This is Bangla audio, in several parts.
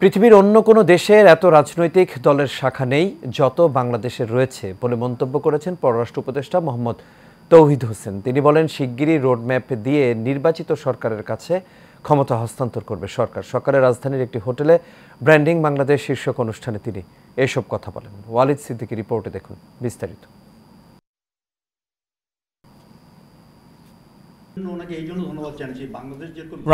পৃথিবীর অন্য কোনো দেশের এত রাজনৈতিক দলের শাখা নেই যত বাংলাদেশের রয়েছে বলে মন্তব্য করেছেন পররাষ্ট্র উপদেষ্টা মোহাম্মদ তৌহিদ হোসেন। তিনি বলেন, শিগগিরই রোডম্যাপ দিয়ে নির্বাচিত সরকারের কাছে ক্ষমতা হস্তান্তর করবে সরকার। সকালে রাজধানীর একটি হোটেলে ব্র্যান্ডিং বাংলাদেশ শীর্ষক অনুষ্ঠানে তিনি এসব কথা বলেন। ওয়ালিদ সিদ্দিকী রিপোর্টে দেখুন বিস্তারিত।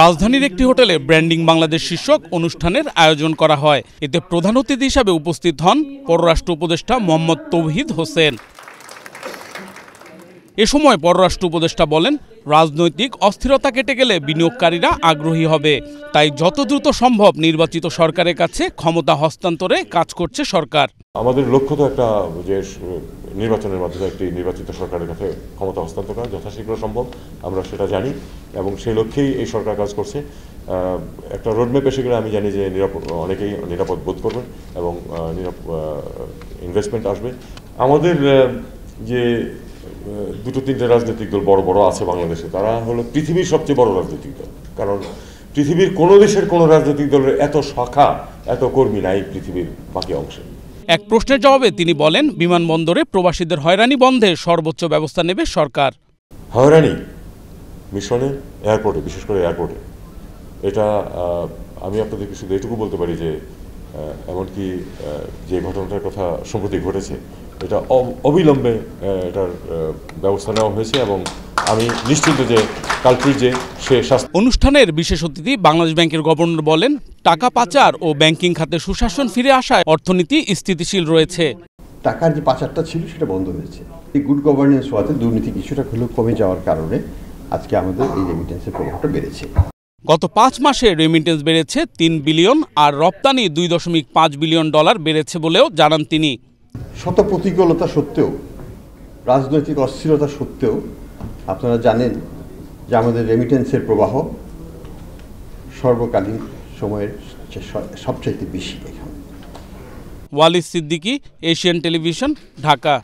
রাজধানীর একটি হোটেলে ব্র্যান্ডিং বাংলাদেশ শীর্ষক অনুষ্ঠানের আয়োজন করা হয়। এতে প্রধান অতিথি হিসাবে উপস্থিত হন পররাষ্ট্র উপদেষ্টা মোহাম্মদ তৌহিদ হোসেন। এ সময় পররাষ্ট্র উপদেষ্টা বলেন, রাজনৈতিক অস্থিরতা কেটে গেলে বিনিয়োগকারীরা আগ্রহী হবে, তাই যত দ্রুত সম্ভব নির্বাচিত সরকারের কাছে ক্ষমতা হস্তান্তরে কাজ করছে সরকার। আমাদের লক্ষ্য তো একটা যে নির্বাচনের মাধ্যমে একটি নির্বাচিত সরকারের কাছে ক্ষমতা হস্তান্তর করা যথাশীঘ্র সম্ভব, আমরা সেটা জানি এবং সেই লক্ষ্যেই এই সরকার কাজ করছে। একটা রোডম্যাপ এসে গেলে আমি জানি যে অনেকেই নিরাপদ বোধ করবেন এবং ইনভেস্টমেন্ট আসবে। আমাদের যে দুটো তিনটে রাজনৈতিক দল বড় বড় আছে বাংলাদেশে, তারা হলো পৃথিবীর সবচেয়ে বড় রাজনৈতিক দল। কারণ পৃথিবীর কোনো দেশের কোনো রাজনৈতিক দলের এত শাখা, এত কর্মী নাই পৃথিবীর বাকি অংশে। এক প্রশ্নের জবাবে তিনি বলেন, বিমানবন্দরে প্রবাসীদের হয়রানি বন্ধে সর্বোচ্চ ব্যবস্থা নেবে সরকার। হয়রানি মিশনে, এয়ারপোর্টে, বিশেষ করে এয়ারপোর্টে, এটা আমি আপনাদেরকে শুধু এটুকু বলতে পারি যে এমনকি যে ঘটনাটার কথা সম্প্রতি ঘটেছে, এটা অবিলম্বে এটার ব্যবস্থা নেওয়া হয়েছে এবং আমি নিশ্চিত যে কালপ্রিট যে সে অনুষ্ঠানের বিশেষ অতিথি বাংলাদেশ ব্যাংকের গভর্নর বলেন, টাকা পাচার ও ব্যাংকিং খাতে সুশাসন ফিরে আসায় অর্থনীতি স্থিতিশীল রয়েছে। টাকার যে পাচারটা ছিল সেটা বন্ধ হয়েছে। এই গুড গভর্নেন্স হওয়াতে দুর্নীতি কিছুটা হলেও কমে যাওয়ার কারণে আজকে আমাদের এই রেমিটেন্সের প্রভাবটা বেড়েছে। গত 5 মাসে রেমিটেন্স বেড়েছে 3 বিলিয়ন আর রপ্তানি $2.5 বিলিয়ন বেড়েছে বলেও জানান তিনি। শত প্রতিকূলতা সত্ত্বেও, রাজনৈতিক অস্থিরতা সত্ত্বেও আপনারা জানেন যে আমাদের রেমিটেন্সের প্রবাহ সর্বকালীন সময়ের সবচাইতে বেশি এখানে। Walid Siddiqui, Asian television, Dhaka.